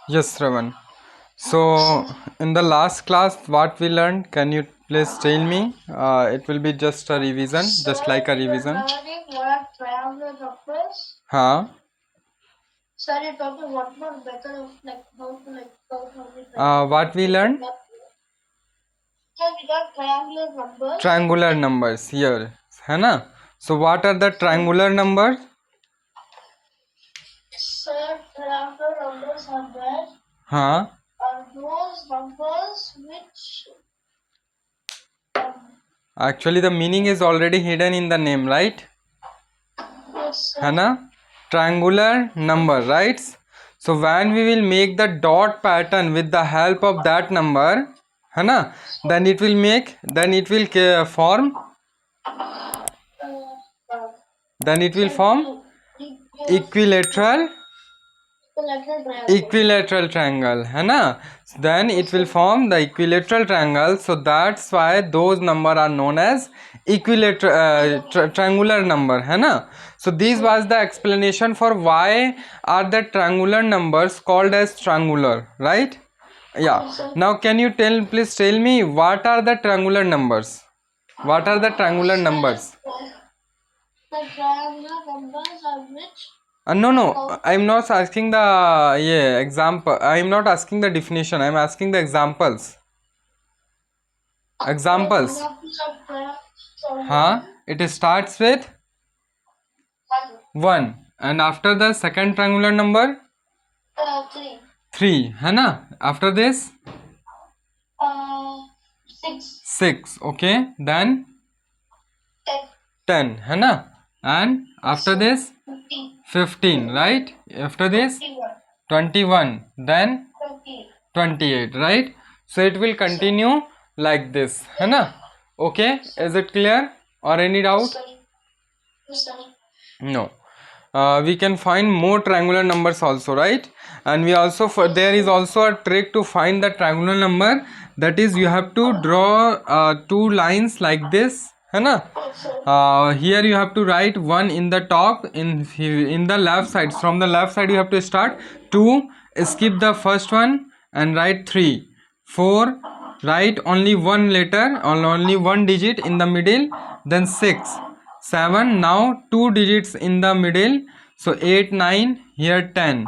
Yes, Ravan. So, in the last class, what we learned, can you please tell me? It will be just a revision, just like a revision. What are triangular numbers? Huh? Sir, you told me what more better of like how to What we learned? Sir, we got triangular numbers. Triangular numbers here, है ना? So, what are the triangular numbers? Sir, triangular numbers are there. Huh? Are those numbers which Actually, the meaning is already hidden in the name, right? yes, sir. है ना? Triangular number, right? So when we will make the dot pattern with the help of that number, है ना? Then it form. Then it will form equilateral triangle, है ना? Then it will form the equilateral triangle. So that's why those number are known as triangular number, है ना? So this was the explanation for why are the triangular numbers called as triangular, right? Yeah. Now can you please tell me what are the triangular numbers? What are the triangular numbers? The triangular numbers are which? No, I'm not asking the example. I'm not asking the definition. I'm asking the examples. Examples. Huh? It starts with 1, and after the second triangular number 3. 3, है ना? After this 6. 6. Okay, then 10. 10, है ना? And after this 15, right? After this 21, then 28, right? So it will continue like this, है ना? Okay, is it clear or any doubt? No. We can find more triangular numbers also, right? And we also there is also a trick to find the triangular number. That is, you have to draw 2 lines like this, है ना? Here you have to write 1 in the top, in the left side. From the left side you have to start 2, skip the first one and write 3, 4, write only one letter or only one digit in the middle, then 6, 7, now 2 digits in the middle, so 8, 9, here 10,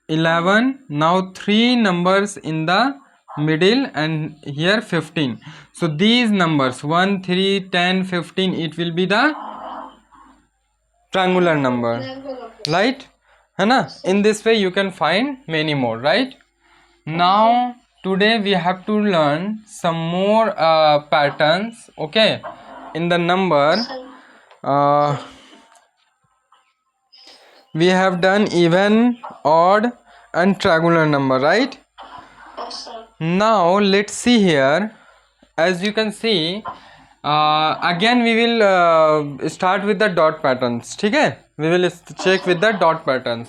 11, now 3 numbers in the middle, and here 15. So these numbers 1, 3, 10, 15, it will be the triangular number, right? है ना? In this way you can find many more, right? Now today we have to learn some more patterns, okay, in the number. We have done even, odd and triangular number, right? Now let's see here. As you can see, again we will start with the dot patterns, ठीक है? We will check with the dot patterns.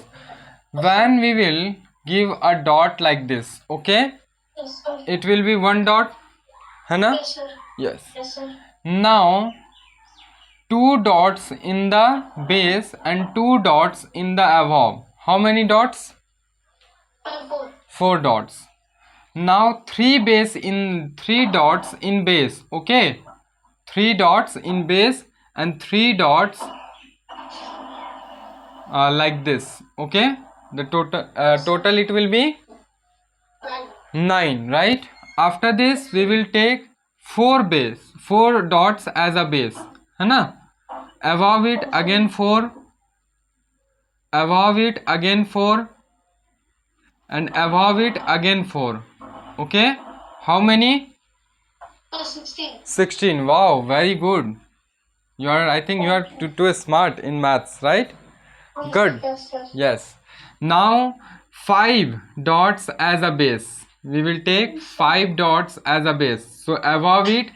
When we will give a dot like this, okay, it will be one dot, है ना? Yes. Now 2 dots in the base and 2 dots in the above. How many dots? 4 dots. Now 3 dots in base, okay, 3 dots in base and 3 dots like this, okay. The total it will be 9, right? After this we will take 4 dots as a base, है ना? Above it again 4, above it again 4, and above it again 4, okay. How many? 16. Wow, very good. I think you are too smart in maths, right? Good. Yes. Now 5 dots as a base. We will take 5 dots as a base. So above it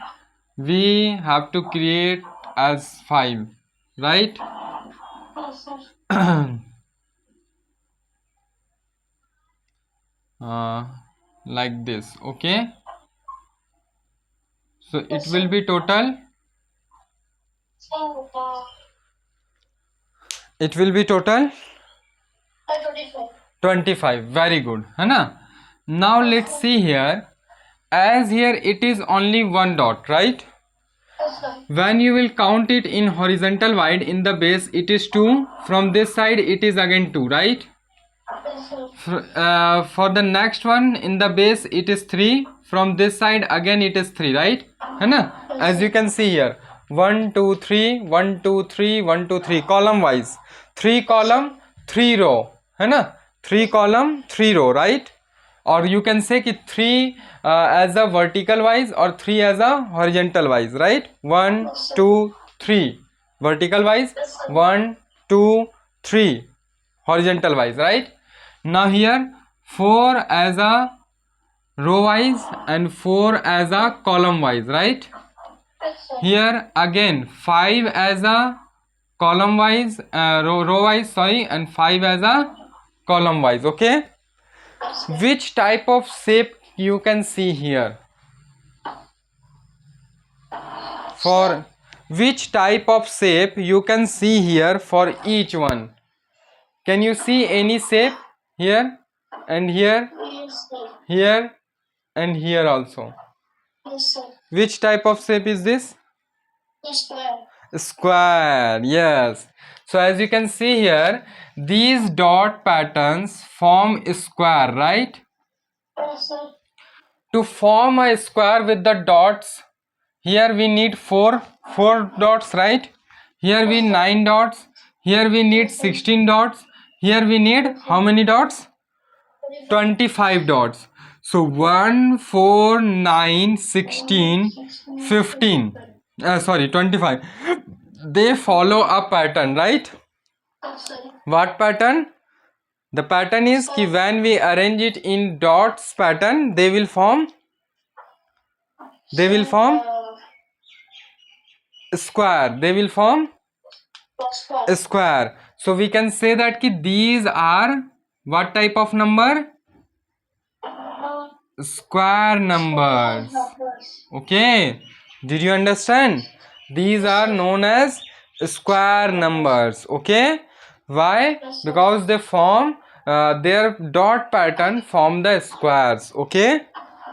we have to create as 5, right? Like this, okay. So it will be total. It will be total 25. Very good, है ना? Now let's see here. As here it is only one dot, right? Yes, sir. When you will count it in horizontal wide, in the base it is 2. From this side it is again 2, right? Yes, sir. For the next one, in the base it is 3. From this side again it is 3, right? है ना? As you can see here, 1 2 3 1 2 3 1 2 3 column wise, 3 column 3 row, है ना? 3 column 3 row, right? Or you can say कि 3 as a vertical wise or 3 as a horizontal wise, right? 1 2 3 vertical wise, 1 2 3 horizontal wise, right? Now here 4 as a row wise and 4 as a column wise, right? Yes, sir. Here again 5 as a column wise, row wise, sorry, and 5 as a column wise, okay? Yes, sir. Which type of shape you can see here? For which type of shape you can see here for each one? Can you see any shape here and here, Yes, sir. here and here also? Yes, sir. Which type of shape is this? Square. Square, yes. So as you can see here, these dot patterns form a square, right? Yes, sir. To form a square with the dots, here we need four dots, right? Here we 9 dots, here we need 16 dots, here we need how many dots? 25 dots. So 1 4 9 16 15, sorry, 25. They follow a pattern, right? Yes, sir. What pattern? The pattern is कि when we arrange it in dots pattern, they will form square. They will form Square. a square. So we can say that कि these are what type of number? Square numbers. Okay, did you understand? These are known as square numbers. Okay, why? Because they form their dot pattern form the squares. Okay,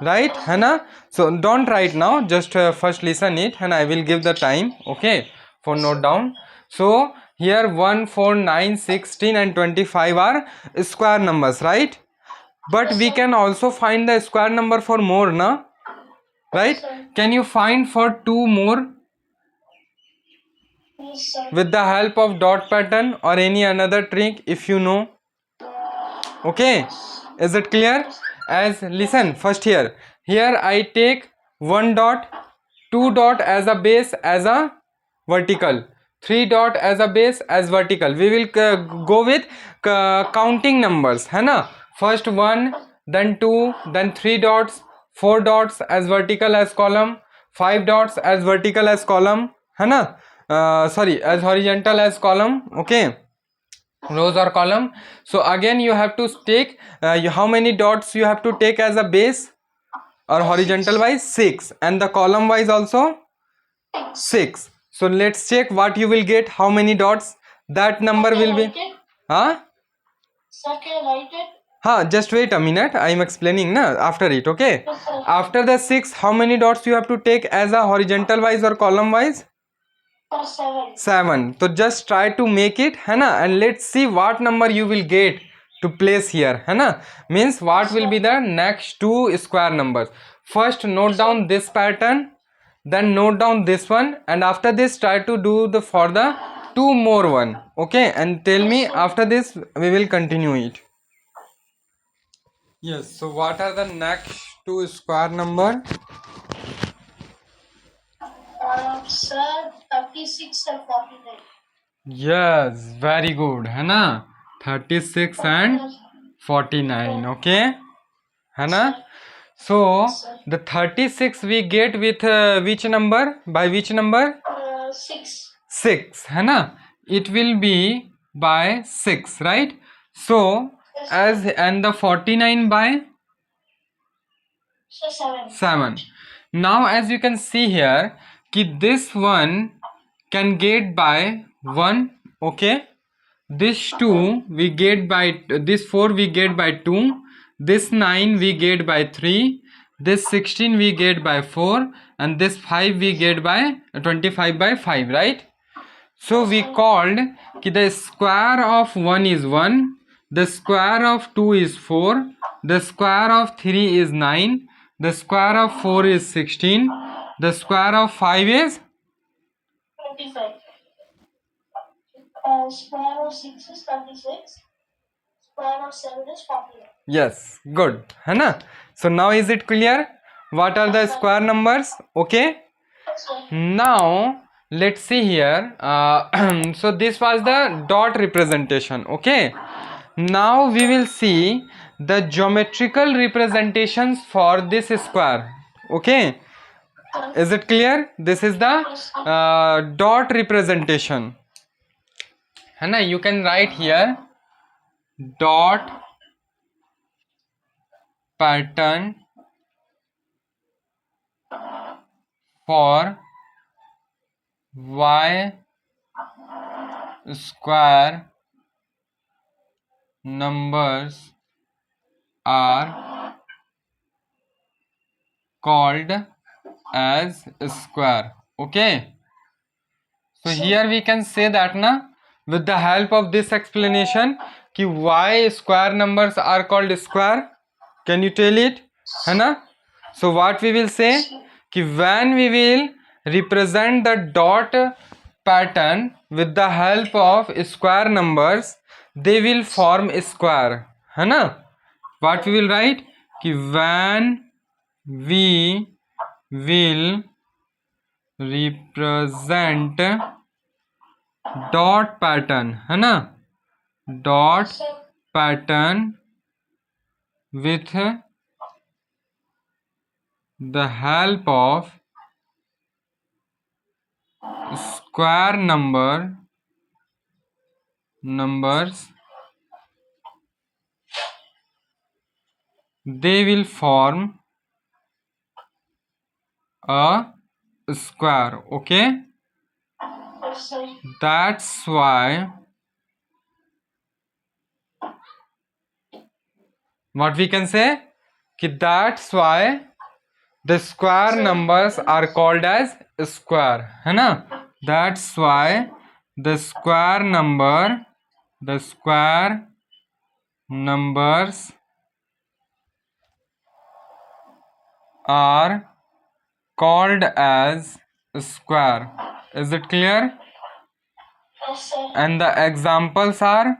right, Hannah? So don't write now, just first listen it and I will give the time, okay, for note down. So here 1 4 9 16 and 25 are square numbers, right? But we can also find the square number for more, na? Right? Can you find for 2 more Yes, sir. with the help of dot pattern or any another trick if you know? Okay, is it clear? As listen first here I take 1 dot, 2 dot as a base as a vertical, 3 dot as a base as vertical. We will go with counting numbers, है ना? First 1, then 2, then 3 dots, 4 dots as vertical as column, 5 dots as vertical as column, है ना? Sorry, as horizontal as column, okay, rows or column. So again you have to take how many dots you have to take as a base or horizontal wise? 6, and the column wise also 6. So let's check what you will get, how many dots. That number will be Sir, can I write it? just wait a minute, I am explaining na after it, okay? Yes, sir. After the 6, how many dots you have to take as a horizontal wise or column wise? 7. 7. So just try to make it, है ना, and let's see what number you will get to place here, है ना. Means what will be the next 2 square numbers. First note down this pattern, then note down this one, and after this try to do the for the 2 more one, okay, and tell me after this we will continue it. Yes, so what are the next 2 square number? Sir, 36 and 49. Yes, very good, है ना. 36 and 49, okay, है ना. So the 36 we get with which number? By which number? 6. 6, है ना. It will be by 6, right? So as and the 49 by So 7. 7. Now as you can see here कि this one can get by 1, okay, this 2 we get by this 4 we get by 2, this 9 we get by 3, this 16 we get by 4, and this 5 we get by 25 by 5, right? So we called कि the square of 1 is 1, the square of 2 is 4, the square of 3 is 9, the square of 4 is 16, the square of 5 is 25. Square of 6 is 36. Square of 7 is 49. yes, good है ना? So now is it clear what are the square numbers? Okay, Sir. now let's see here. So this was the dot representation. Okay, now we will see the geometrical representations for this square. Okay, is it clear? This is the dot representation है ना? You can write here dot pattern for y square numbers are called as square. Okay, so here we can say that na, with the help of this explanation कि y square numbers are called square. Can you tell it है ना? So what we will say कि when we will represent the dot pattern with the help of square numbers, they will form a square है ना? What we will write कि when we will represent dot pattern है ना? Dot Sir. pattern with the help of square numbers, they will form a square. Okay, Yes, sir. that's why what we can say कि that's why the square numbers are called as square है ना? That's why the square numbers are called as square. Is it clear? Yes, sir. And the examples are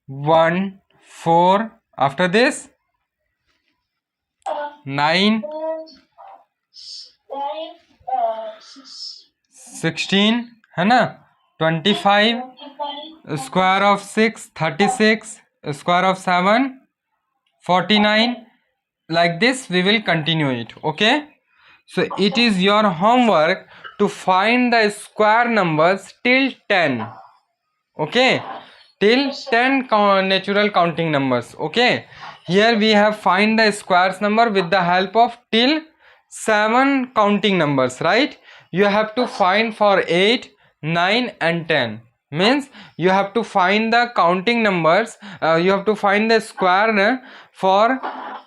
1, 4, after this 9, 16 है ना? 25, square of 6 36, square of 7 49. Like this we will continue it. Okay, so it is your homework to find the square numbers till 10. Okay, till 10 natural counting numbers. Okay, here we have find the squares number with the help of till 7 counting numbers, right? You have to find for 8, 9 and 10. Means you have to find the counting numbers, you have to find the square for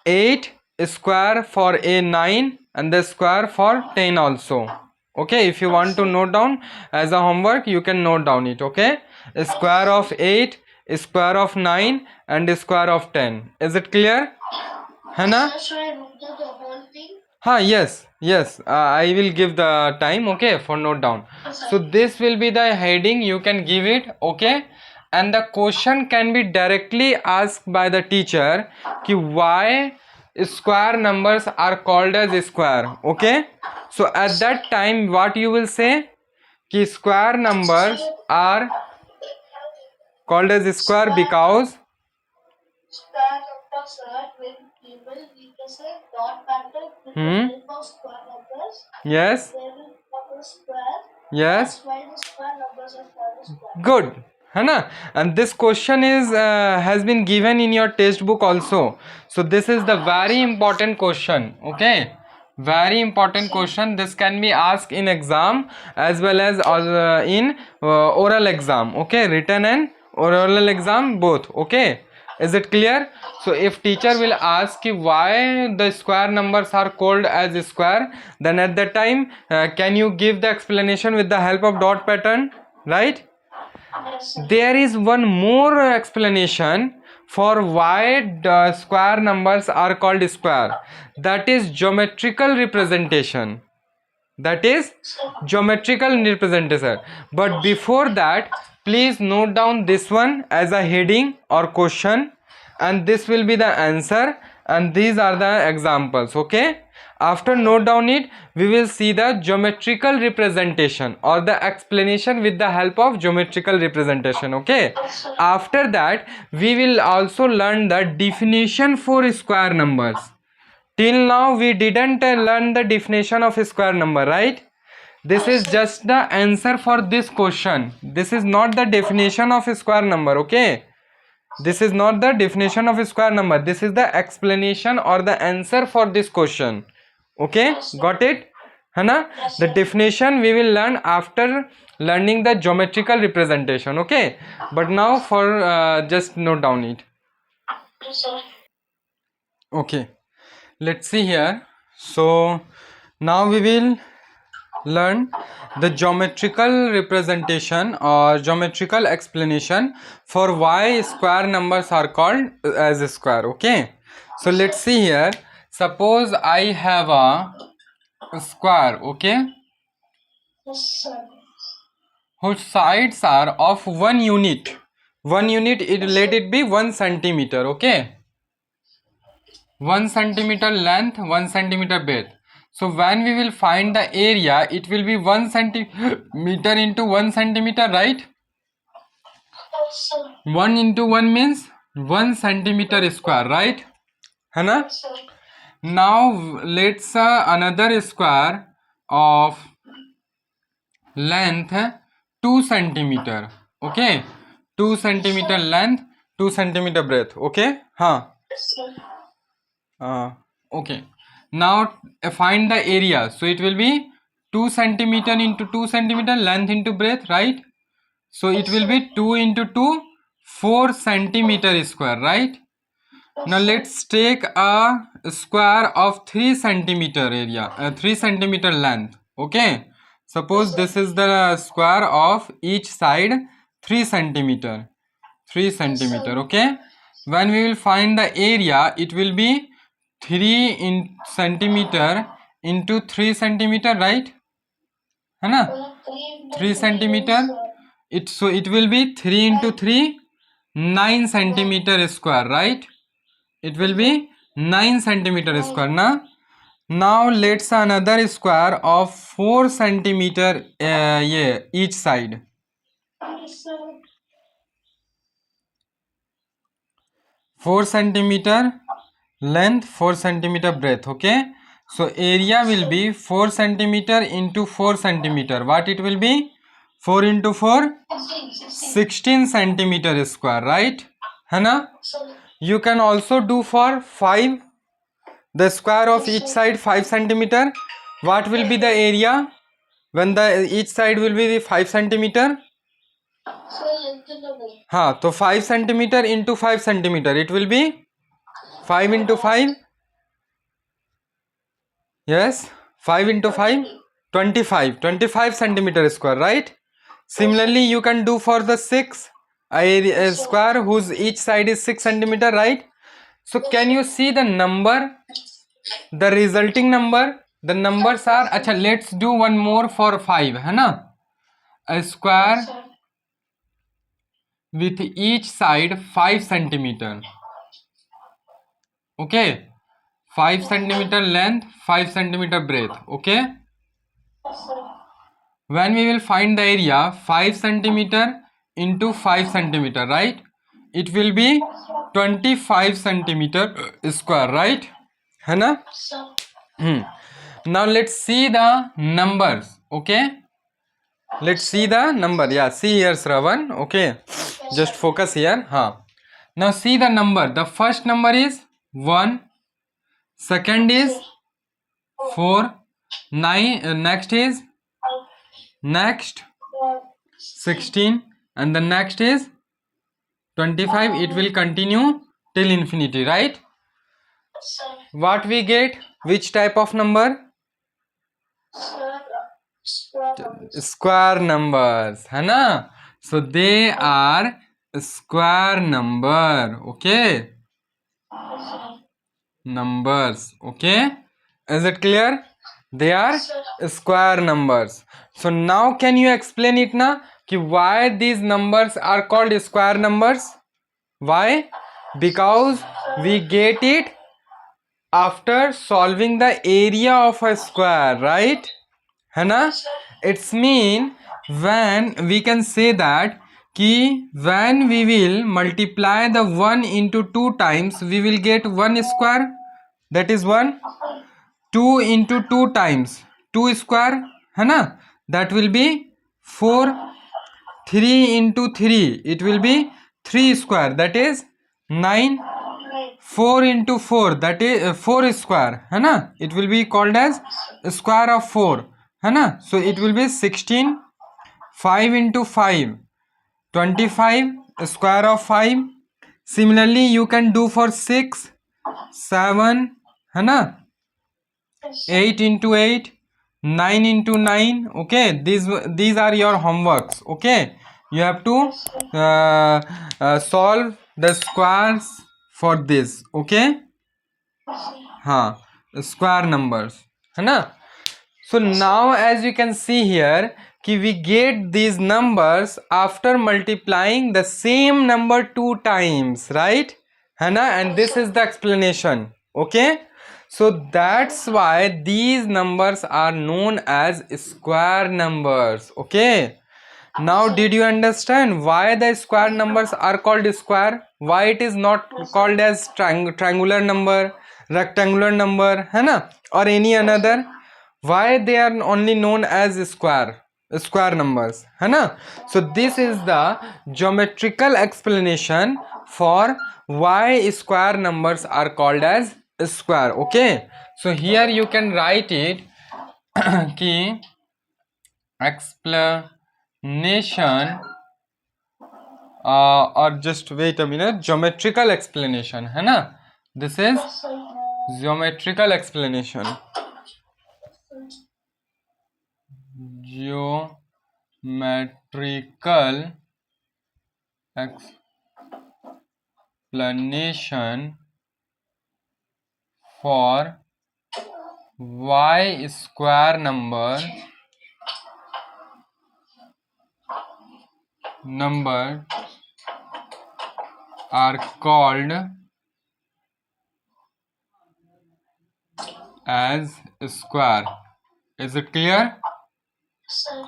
8, square for a 9 and the square for 10 also. Okay, if you want to note down as a homework, you can note down it. Okay, a square of 8, a square of 9 and a square of 10. Is it clear है ना? Sir, should I do the whole thing? Yes, I will give the time. Okay, for note down. So this will be the heading, you can give it. Okay, and the question can be directly asked by the teacher कि why square numbers are called as square. Okay, so at that time what you will say कि square numbers are called as square because Square numbers, sir, when we will represent dot pattern with the help of square numbers, yes, they will form a square. yes, That's why the square numbers are called a square. good है ना? And this question is has been given in your textbook also. So this is the very important question. Okay, very important question. This can be asked in exam as well as in oral exam. Okay, written and oral exam, both. Okay, is it clear? So if teacher will ask why the square numbers are called as square, then at that time can you give the explanation with the help of dot pattern, right? Yes, sir. There is one more explanation for why the square numbers are called square, that is geometrical representation. That is geometrical representation. But before that, please note down this one as a heading or question, and this will be the answer, and these are the examples. Okay, after note down it, we will see the geometrical representation or the explanation with the help of geometrical representation. Okay, after that we will also learn the definition for square numbers. Till now we didn't learn the definition of a square number, right? This is just the answer for this question. This is not the definition of a square number. Okay, this is not the definition of a square number. This is the explanation or the answer for this question. Okay, got it? Hana? The definition we will learn after learning the geometrical representation. Okay, but now for just note down it. Yes, sir. Okay, let's see here. So now we will learn the geometrical representation or geometrical explanation for why square numbers are called as a square. Okay, so let's see here. Suppose I have a square, okay, Yes, sir. whose sides are of 1 unit. 1 unit, let it be 1 centimeter. Okay, 1 centimeter length, 1 centimeter breadth. So when we will find the area, it will be 1 centimeter into 1 centimeter, right? Yes, sir. 1 into 1 means 1 centimeter square, right? Hana? Yes, sir. Now let's another square of length 2 centimeter. Okay, 2 centimeter length, 2 centimeter breadth. Okay, huh? Yes, sir. Okay, now find the area. So it will be 2 centimeter into 2 centimeter length into breadth, right? So it will be 2 into 2, 4 centimeter square, right? Now let's take a square of 3 centimeter area, 3 centimeter length. Okay, suppose this is the square of each side 3 centimeter. 3 centimeter. Okay, when we will find the area, it will be 3 in centimeter into 3 centimeter, right? है ना? 3 centimeter. It will be 3 into 3, 9 centimeter square, right? It will be 9 centimeter square. Now let's another square of 4 centimeter yeah, each side. Yes, sir. 4 centimeter length, 4 centimeter breadth. Okay, so area will be 4 centimeter into 4 centimeter. What it will be? 4 into 4, 16 centimeter square, right? Hana? Sir. You can also do for 5, the square of each side 5 centimeter. What will be the area when the each side will be the 5 centimeter? Sir, into the way. हाँ, तो 5 centimeter into 5 centimeter, it will be 5 into 5. Yes, 5 into 5, 25 centimeter square, right? Similarly, you can do for the 6, a square whose each side is 6 centimeter, right? So can you see the number, the resulting number? The numbers are, acha, let's do one more for 5, है ना? A square Sir. with each side 5 centimeter. Okay, 5 centimeter length, 5 centimeter breadth. Okay, Yes, sir. when we will find the area, 5 centimeter into 5 centimeter, right? It will be 25 centimeter square, right? है ना? Sir. Now let's see the numbers. Okay, let's see the number. Yeah, see here, Shravan. Okay, just focus here. Now see the number. The first number is 1, second is 4, 9, next is next 16, and the next is 25, it will continue till infinity, right? Sir. What we get? Which type of number? Sir. Square numbers. Square numbers, है ना? So they are square number, okay? Sir. Numbers, okay? Is it clear? They are Sir. square numbers. So now can you explain it na? Ki why these numbers are called square numbers? Why? Because we get it after solving the area of a square, right? है ना? It's mean when we can say that कि when we will multiply the 1 into 2 times, we will get 1 square, that is 1. 2 into 2 times 2 square, है ना? That will be 4. 3 into 3, it will be 3 square, that is 9. 4 into 4, that is 4 square, है ना? It will be called as square of 4, है ना? So it will be 16. 5 into 5, 25, square of 5. Similarly you can do for 6, 7, है ना? 8 into 8, 9 into 9. Okay, these are your homeworks. Okay, you have to solve the squares for this. Okay, हाँ, square numbers, है ना? So now as you can see here कि we get these numbers after multiplying the same number 2 times, right? है ना? And this is the explanation. Okay, so that's why these numbers are known as square numbers. Okay, now did you understand why the square numbers are called square? Why it is not called as triangular number, rectangular number, है ना? Or any another? Why they are only known as square numbers, है ना? So this is the geometrical explanation for why square numbers are called as square. Okay, so here you can write it कि explanation or just wait a minute, geometrical explanation, है ना? This is geometrical explanation. Geometrical explanation for why square numbers are called as square. Is it clear? Sir.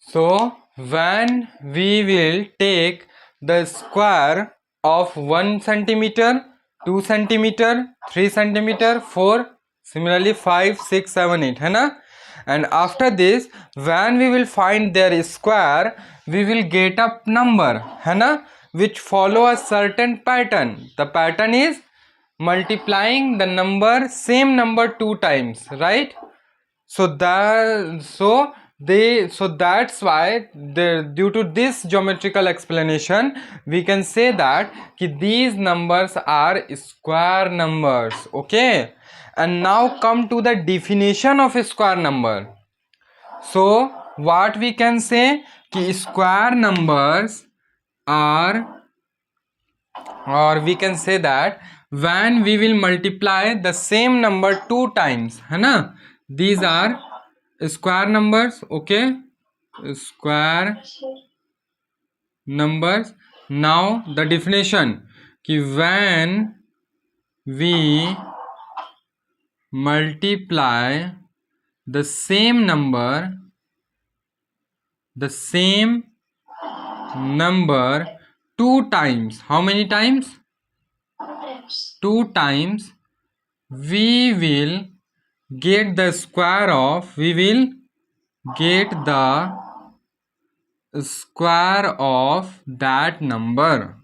So when we will take the square of 1 centimeter, 2 centimeter, 3 centimeter, 4, similarly 5, 6, 7, 8, है ना? And after this, when we will find their square, we will get a number, है ना? Which follow a certain pattern. The pattern is multiplying the number, same number 2 times, right? So that's why due to this geometrical explanation we can say that these numbers are square numbers. Okay, and now come to the definition of a square number. So what we can say कि square numbers are, or we can say that when we will multiply the same number 2 times, है ना? These are square numbers. Okay, square numbers. Now the definition कि when we multiply the same number 2 times, how many times? 2 times, we will get the square of that number,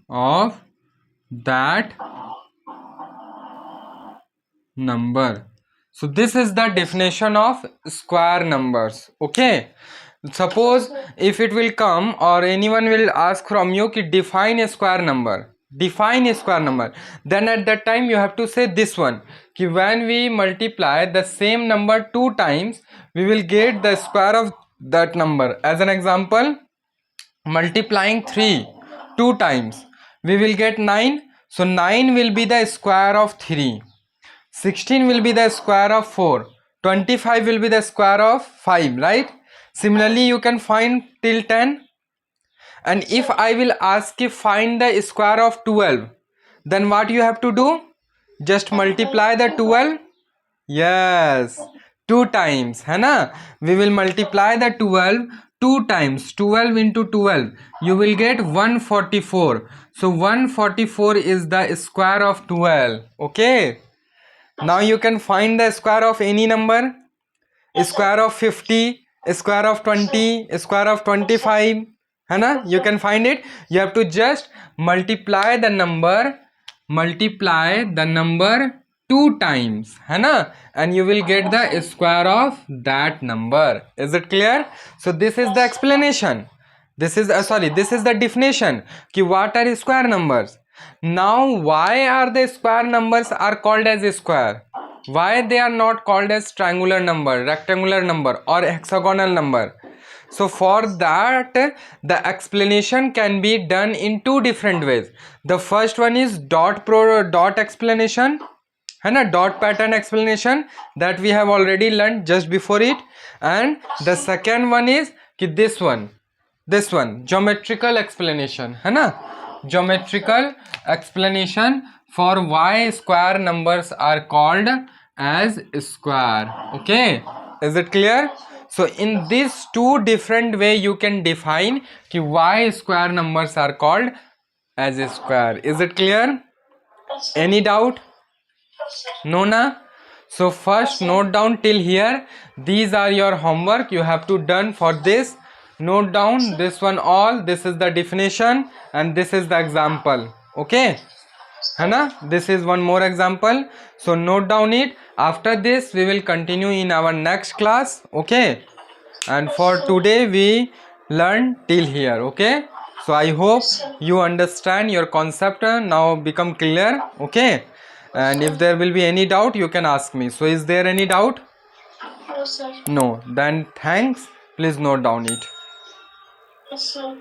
So this is the definition of square numbers. Okay, Suppose if it will come or anyone will ask from you ki define a square number, define a square number, then at that time you have to say this one ki when we multiply the same number 2 times we will get the square of that number. As an example, multiplying 3 2 times we will get 9, so 9 will be the square of 3, 16 will be the square of 4, 25 will be the square of 5, right? Similarly you can find till 10. And if I will ask you find the square of 12, then what you have to do? Just multiply the 12. Yes, 2 times है ना. We will multiply the 12 2 times. 12 into 12 you will get 144. So 144 is the square of 12. Okay, now you can find the square of any number. Square of 50, square of 20, square of 25, है ना. You can find it. You have to just multiply the number 2 times, है ना, and you will get the square of that number. Is it clear? So this is the explanation. This is this is the definition कि what are square numbers. Now why are the square numbers are called as a square? Why they are not called as triangular number, rectangular number or hexagonal number? So for that the explanation can be done in 2 different ways. The first one is dot explanation, है ना, dot pattern explanation that we have already learned just before it. And the second one is कि this one geometrical explanation, है ना, geometrical explanation for why square numbers are called as square. Okay, is it clear? So in these 2 different way you can define कि why square numbers are called as a square. Is it clear? Any doubt? No na? So first note down till here. These are your homework you have to done for this. Note down this one all. This is the definition and this is the example. Okay, है ना. This is one more example. So note down it. After this we will continue in our next class. Okay, and for today we learn till here. Okay, so I hope you understand your concept now become clear. Okay, and if there will be any doubt you can ask me. So is there any doubt? No, sir. No, then thanks. Please note down it. Yes, sir.